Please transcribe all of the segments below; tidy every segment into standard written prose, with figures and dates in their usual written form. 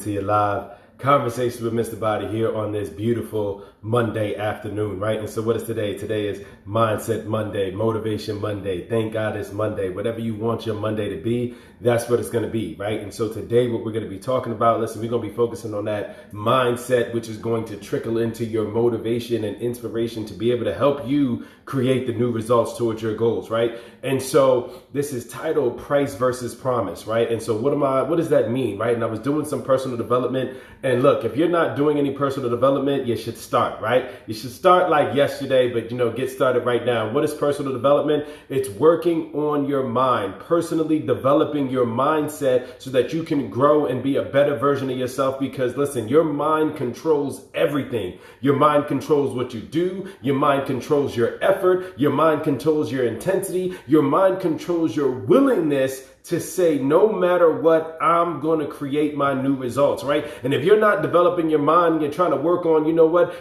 To your live conversation with Mr. Body here on this beautiful Monday afternoon, right? And so what is today? Today is Mindset Monday, Motivation Monday. Thank God it's Monday. Whatever you want your Monday to be, that's what it's going to be, right? And so today what we're going to be talking about, listen, we're going to be focusing on that mindset, which is going to trickle into your motivation and inspiration to be able to help you create the new results towards your goals, right? And so this is titled Price versus Promise, right? And so what does that mean, right? And I was doing some personal development, and look, if you're not doing any personal development, you should start, right? You should start like yesterday, but get started right now. What is personal development? It's working on your mind, personally developing your mindset so that you can grow and be a better version of yourself. Because listen, your mind controls everything. Your mind controls what you do. Your mind controls your effort. Your mind controls your intensity. Your mind controls your willingness to say, no matter what, I'm going to create my new results, right? And if you're not developing your mind, you're trying to work on,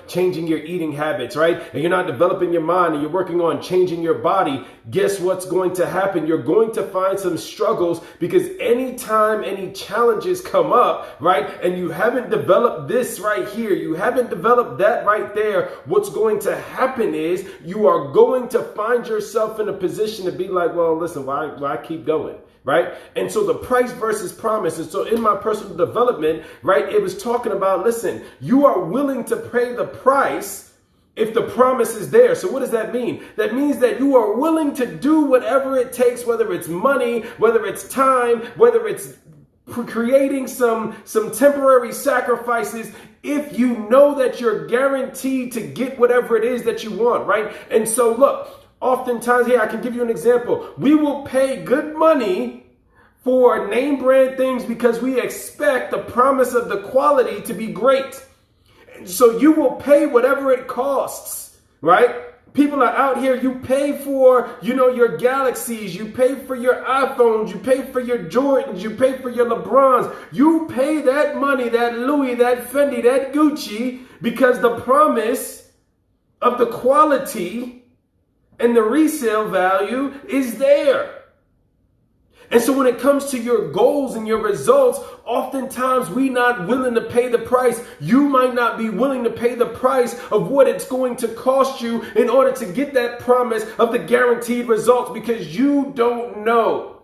changing your eating habits, right? And you're not developing your mind and you're working on changing your body, guess what's going to happen? You're going to find some struggles, because anytime any challenges come up, right, and you haven't developed this right here, you haven't developed that right there, what's going to happen is you are going to find yourself in a position to be like, well, listen, why keep going? Right? And so the price versus promise. And so in my personal development, right, it was talking about, listen, you are willing to pay the price if the promise is there. So what does that mean? That means that you are willing to do whatever it takes, whether it's money, whether it's time, whether it's creating some temporary sacrifices, if you know that you're guaranteed to get whatever it is that you want, right? And so look, oftentimes, here, I can give you an example. We will pay good money for name brand things because we expect the promise of the quality to be great. So you will pay whatever it costs, right? People are out here, you pay for, your Galaxies, you pay for your iPhones, you pay for your Jordans, you pay for your LeBrons. You pay that money, that Louis, that Fendi, that Gucci, because the promise of the quality and the resale value is there. And so when it comes to your goals and your results, oftentimes we're not willing to pay the price. You might not be willing to pay the price of what it's going to cost you in order to get that promise of the guaranteed results, because you don't know.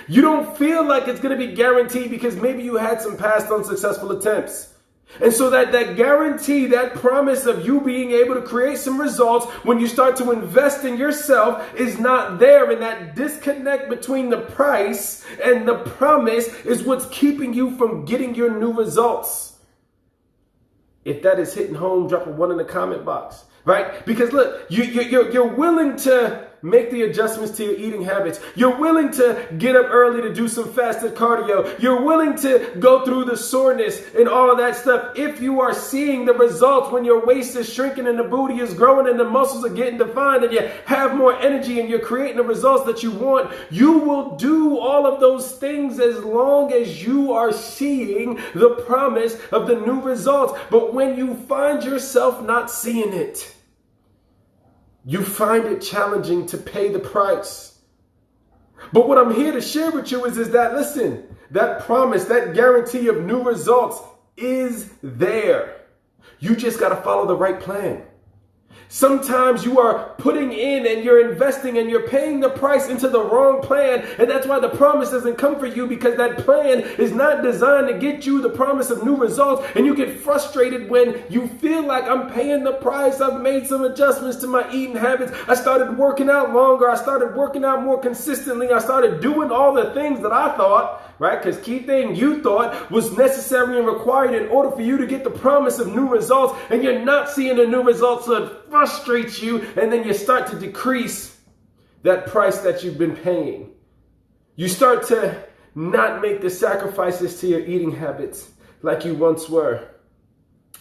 You don't feel like it's going to be guaranteed because maybe you had some past unsuccessful attempts. And so that guarantee, that promise of you being able to create some results when you start to invest in yourself is not there. And that disconnect between the price and the promise is what's keeping you from getting your new results. If that is hitting home, drop a 1 in the comment box, right? Because look, you're willing to make the adjustments to your eating habits. You're willing to get up early to do some fasted cardio. You're willing to go through the soreness and all of that stuff. If you are seeing the results when your waist is shrinking and the booty is growing and the muscles are getting defined and you have more energy and you're creating the results that you want, you will do all of those things as long as you are seeing the promise of the new results. But when you find yourself not seeing it, you find it challenging to pay the price. But what I'm here to share with you is that, listen, that promise, that guarantee of new results is there. You just got to follow the right plan. Sometimes you are putting in and you're investing and you're paying the price into the wrong plan. And that's why the promise doesn't come for you, because that plan is not designed to get you the promise of new results. And you get frustrated when you feel like, I'm paying the price. I've made some adjustments to my eating habits. I started working out longer. I started working out more consistently. I started doing all the things that I thought, right? Because key thing you thought was necessary and required in order for you to get the promise of new results. And you're not seeing the new results, so it frustrates you, and then you start to decrease that price that you've been paying. You start to not make the sacrifices to your eating habits like you once were.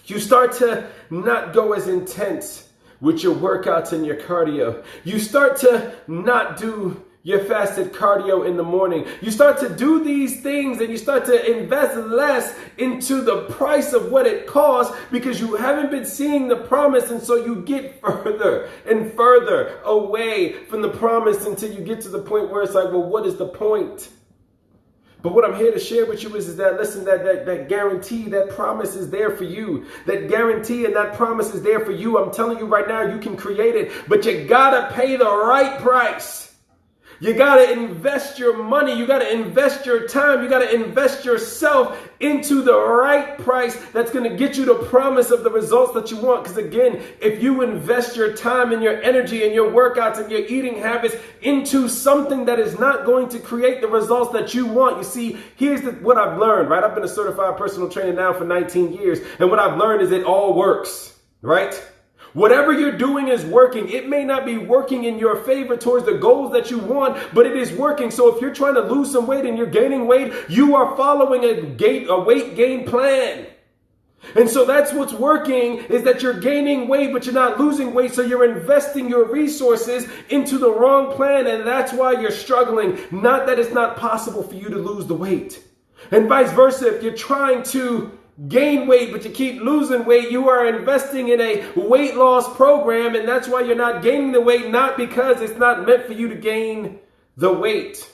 You start to not go as intense with your workouts and your cardio. You start to not do your fasted cardio in the morning. You start to do these things and you start to invest less into the price of what it costs because you haven't been seeing the promise. And so you get further and further away from the promise until you get to the point where it's like, well, what is the point? But what I'm here to share with you is that, listen, that guarantee, that promise is there for you. That guarantee and that promise is there for you. I'm telling you right now, you can create it, but you gotta pay the right price. You got to invest your money. You got to invest your time. You got to invest yourself into the right price that's going to get you the promise of the results that you want. Because again, if you invest your time and your energy and your workouts and your eating habits into something that is not going to create the results that you want, you see, here's what I've learned, right? I've been a certified personal trainer now for 19 years. And what I've learned is it all works, right? Whatever you're doing is working. It may not be working in your favor towards the goals that you want, but it is working. So if you're trying to lose some weight and you're gaining weight, you are following a weight gain plan. And so that's what's working, is that you're gaining weight, but you're not losing weight. So you're investing your resources into the wrong plan. And that's why you're struggling. Not that it's not possible for you to lose the weight. And vice versa, if you're trying to gain weight, but you keep losing weight, you are investing in a weight loss program, and that's why you're not gaining the weight, not because it's not meant for you to gain the weight.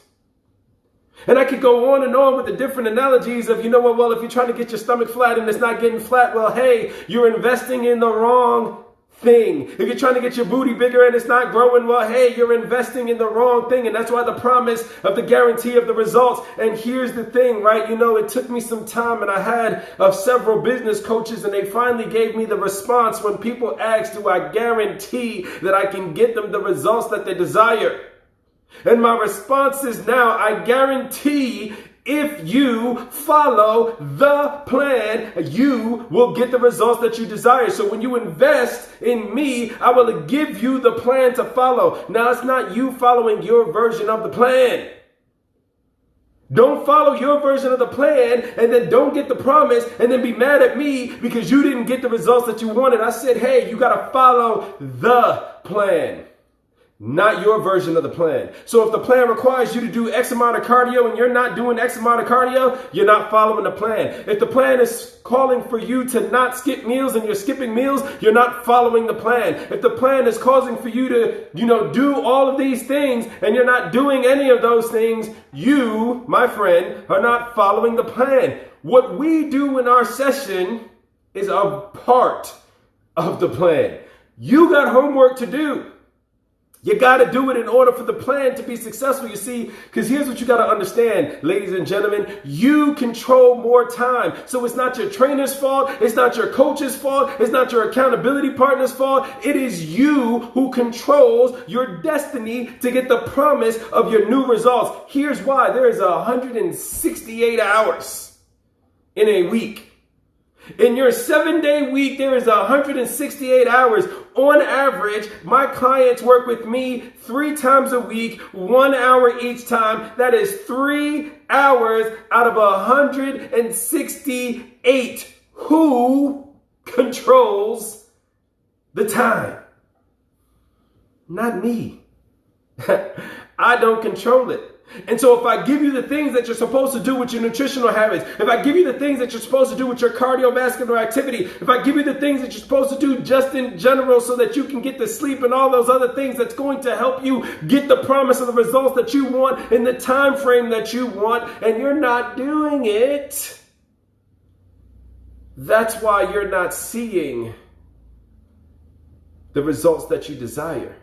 And I could go on and on with the different analogies of, you know what, well, if you're trying to get your stomach flat and it's not getting flat, well, hey, you're investing in the wrong thing. If you're trying to get your booty bigger and it's not growing, well, hey, you're investing in the wrong thing. And that's why the promise of the guarantee of the results. And here's the thing, right? You know, it took me some time, and I had several business coaches, and they finally gave me the response when people asked, do I guarantee that I can get them the results that they desire? And my response is now, I guarantee if you follow the plan, you will get the results that you desire. So when you invest in me, I will give you the plan to follow. Now, it's not you following your version of the plan. Don't follow your version of the plan and then don't get the promise and then be mad at me because you didn't get the results that you wanted. I said, hey, you got to follow the plan, not your version of the plan. So if the plan requires you to do X amount of cardio and you're not doing X amount of cardio, you're not following the plan. If the plan is calling for you to not skip meals and you're skipping meals, you're not following the plan. If the plan is causing for you to, do all of these things and you're not doing any of those things, you, my friend, are not following the plan. What we do in our session is a part of the plan. You got homework to do. You got to do it in order for the plan to be successful, you see, because here's what you got to understand, ladies and gentlemen. You control more time. So it's not your trainer's fault. It's not your coach's fault. It's not your accountability partner's fault. It is you who controls your destiny to get the promise of your new results. Here's why. There is 168 hours in a week. In your 7-day week, there is 168 hours. On average, my clients work with me 3 times a week, 1 hour each time. That is 3 hours out of 168. Who controls the time? Not me. I don't control it. And so if I give you the things that you're supposed to do with your nutritional habits, if I give you the things that you're supposed to do with your cardiovascular activity, if I give you the things that you're supposed to do just in general so that you can get the sleep and all those other things that's going to help you get the promise of the results that you want in the time frame that you want, and you're not doing it, that's why you're not seeing the results that you desire.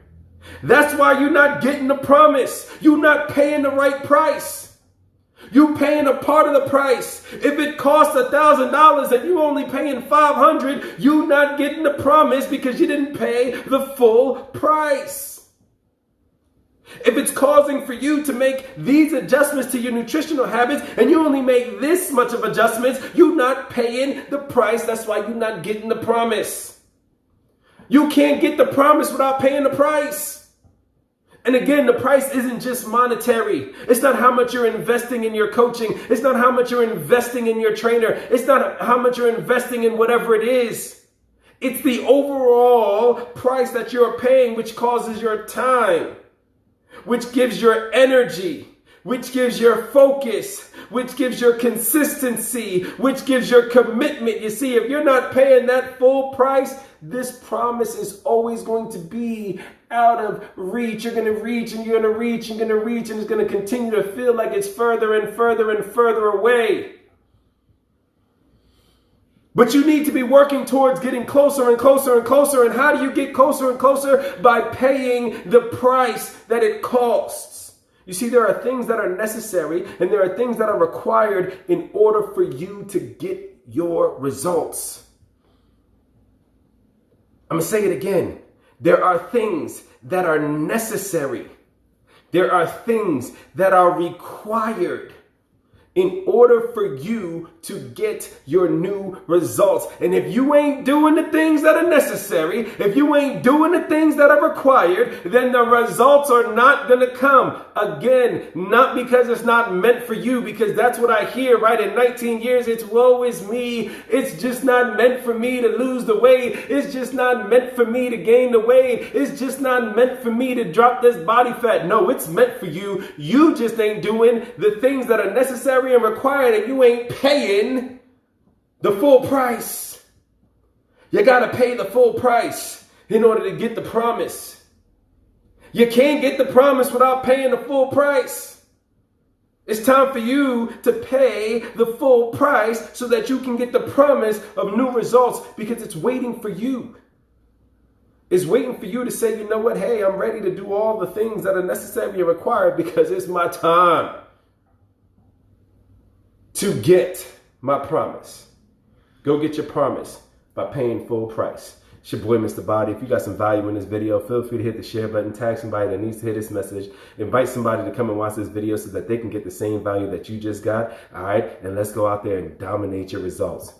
That's why you're not getting the promise. You're not paying the right price. You're paying a part of the price. If it costs $1,000 and you're only paying $500, you're not getting the promise because you didn't pay the full price. If it's causing for you to make these adjustments to your nutritional habits and you only make this much of adjustments, you're not paying the price. That's why you're not getting the promise. You can't get the promise without paying the price. And again, the price isn't just monetary. It's not how much you're investing in your coaching. It's not how much you're investing in your trainer. It's not how much you're investing in whatever it is. It's the overall price that you're paying, which causes your time, which gives your energy, which gives your focus, which gives your consistency, which gives your commitment. You see, if you're not paying that full price, this promise is always going to be out of reach. You're going to reach and you're going to reach and you're going to reach, and it's going to continue to feel like it's further and further and further away. But you need to be working towards getting closer and closer and closer. And how do you get closer and closer? By paying the price that it costs. You see, there are things that are necessary and there are things that are required in order for you to get your results. I'm going to say it again. There are things that are necessary. There are things that are required in order for you to get your new results. And if you ain't doing the things that are necessary, if you ain't doing the things that are required, then the results are not going to come. Again, not because it's not meant for you, because that's what I hear, right? In 19 years, it's woe is me. It's just not meant for me to lose the weight. It's just not meant for me to gain the weight. It's just not meant for me to drop this body fat. No, it's meant for you. You just ain't doing the things that are necessary and required, and you ain't paying the full price. You got to pay the full price in order to get the promise. You can't get the promise without paying the full price. It's time for you to pay the full price so that you can get the promise of new results, because it's waiting for you. It's waiting for you to say, you know what? Hey, I'm ready to do all the things that are necessary and required, because it's my time to get my promise. Go get your promise by paying full price. It's your boy, Mr. Body. If you got some value in this video, feel free to hit the share button, tag somebody that needs to hear this message, invite somebody to come and watch this video so that they can get the same value that you just got. All right, and let's go out there and dominate your results.